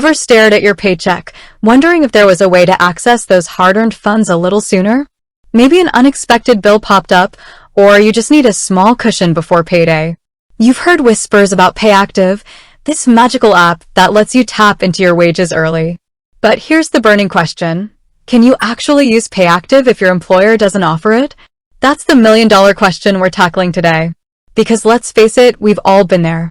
Ever stared at your paycheck, wondering if there was a way to access those hard-earned funds a little sooner? Maybe an unexpected bill popped up, or you just need a small cushion before payday. You've heard whispers about Payactiv, this magical app that lets you tap into your wages early. But here's the burning question. Can you actually use Payactiv if your employer doesn't offer it? That's the million-dollar question we're tackling today. Because let's face it, we've all been there.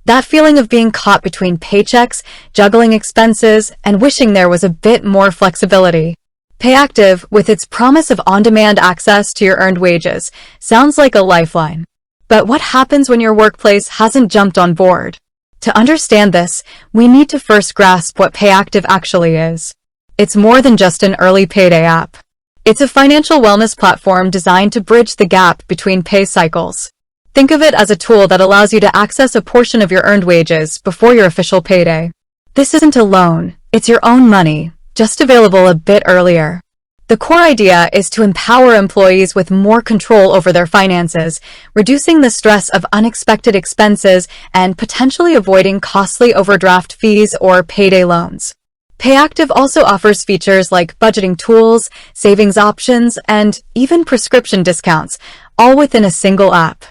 That feeling of being caught between paychecks, juggling expenses, and wishing there was a bit more flexibility. Payactiv, with its promise of on-demand access to your earned wages, sounds like a lifeline. But what happens when your workplace hasn't jumped on board? To understand this, we need to first grasp what Payactiv actually is. It's more than just an early payday app. It's a financial wellness platform designed to bridge the gap between pay cycles. Think of it as a tool that allows you to access a portion of your earned wages before your official payday. This isn't a loan, it's your own money, just available a bit earlier. The core idea is to empower employees with more control over their finances, reducing the stress of unexpected expenses and potentially avoiding costly overdraft fees or payday loans. Payactiv also offers features like budgeting tools, savings options, and even prescription discounts, all within a single app.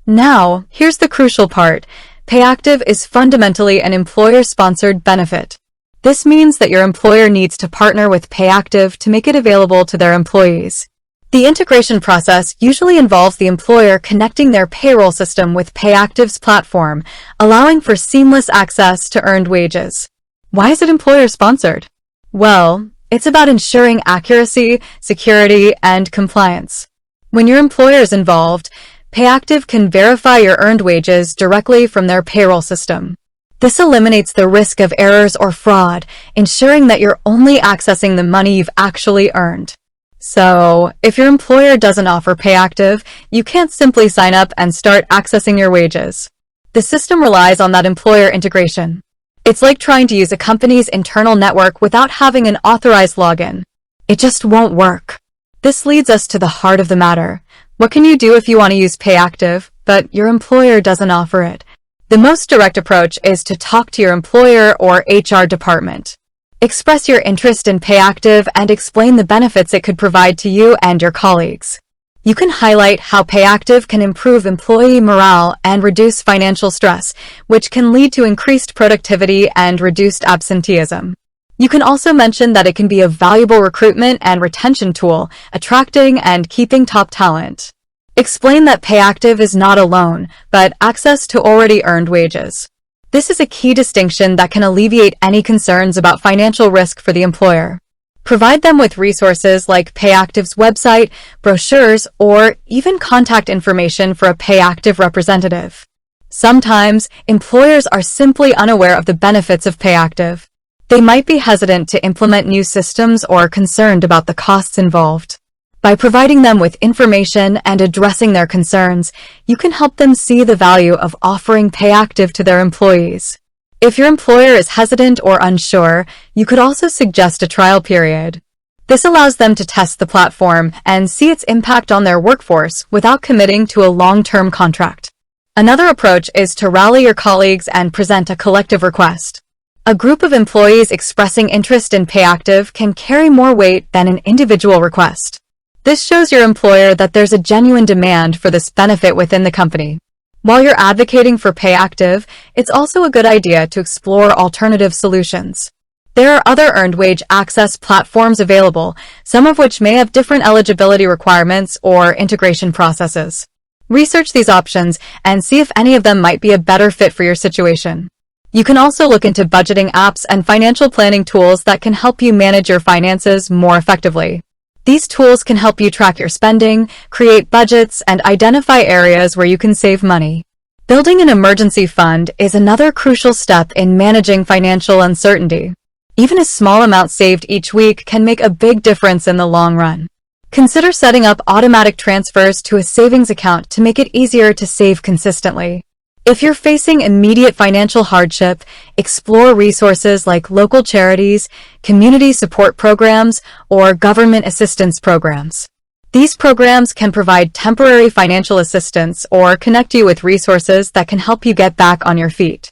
Now, here's the crucial part. Payactiv is fundamentally an employer-sponsored benefit. This means that your employer needs to partner with Payactiv to make it available to their employees. The integration process usually involves the employer connecting their payroll system with Payactiv's platform, allowing for seamless access to earned wages. Why is it employer-sponsored? Well, it's about ensuring accuracy, security, and compliance. When your employer is involved, Payactiv can verify your earned wages directly from their payroll system. This eliminates the risk of errors or fraud, ensuring that you're only accessing the money you've actually earned. So, if your employer doesn't offer Payactiv, you can't simply sign up and start accessing your wages. The system relies on that employer integration. It's like trying to use a company's internal network without having an authorized login. It just won't work. This leads us to the heart of the matter. What can you do if you want to use Payactiv, but your employer doesn't offer it? The most direct approach is to talk to your employer or HR department. Express your interest in Payactiv and explain the benefits it could provide to you and your colleagues. You can highlight how Payactiv can improve employee morale and reduce financial stress, which can lead to increased productivity and reduced absenteeism. You can also mention that it can be a valuable recruitment and retention tool, attracting and keeping top talent. Explain that Payactiv is not a loan, but access to already earned wages. This is a key distinction that can alleviate any concerns about financial risk for the employer. Provide them with resources like Payactiv's website, brochures, or even contact information for a Payactiv representative. Sometimes, employers are simply unaware of the benefits of Payactiv. They might be hesitant to implement new systems or concerned about the costs involved. By providing them with information and addressing their concerns, you can help them see the value of offering Payactiv to their employees. If your employer is hesitant or unsure, you could also suggest a trial period. This allows them to test the platform and see its impact on their workforce without committing to a long-term contract. Another approach is to rally your colleagues and present a collective request. A group of employees expressing interest in Payactiv can carry more weight than an individual request. This shows your employer that there's a genuine demand for this benefit within the company. While you're advocating for Payactiv, it's also a good idea to explore alternative solutions. There are other earned wage access platforms available, some of which may have different eligibility requirements or integration processes. Research these options and see if any of them might be a better fit for your situation. You can also look into budgeting apps and financial planning tools that can help you manage your finances more effectively. These tools can help you track your spending, create budgets, and identify areas where you can save money. Building an emergency fund is another crucial step in managing financial uncertainty. Even a small amount saved each week can make a big difference in the long run. Consider setting up automatic transfers to a savings account to make it easier to save consistently. If you're facing immediate financial hardship, explore resources like local charities, community support programs, or government assistance programs. These programs can provide temporary financial assistance or connect you with resources that can help you get back on your feet.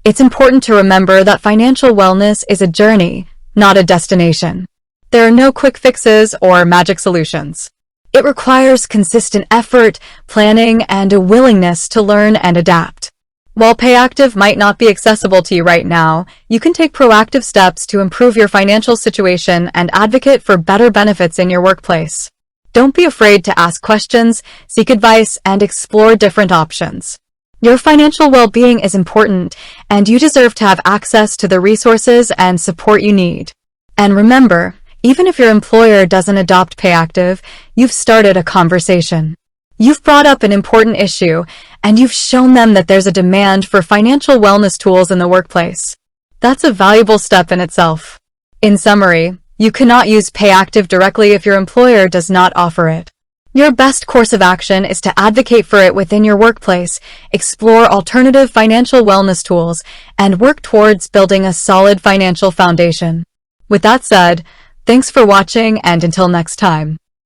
It's important to remember that financial wellness is a journey, not a destination. There are no quick fixes or magic solutions. It requires consistent effort, planning, and a willingness to learn and adapt. While Payactiv might not be accessible to you right now, you can take proactive steps to improve your financial situation and advocate for better benefits in your workplace. Don't be afraid to ask questions, seek advice, and explore different options. Your financial well-being is important, and you deserve to have access to the resources and support you need. And remember, even if your employer doesn't adopt Payactiv, you've started a conversation. You've brought up an important issue, and you've shown them that there's a demand for financial wellness tools in the workplace. That's a valuable step in itself. In summary, you cannot use Payactiv directly if your employer does not offer it. Your best course of action is to advocate for it within your workplace, explore alternative financial wellness tools, and work towards building a solid financial foundation. With that said, thanks for watching, and until next time.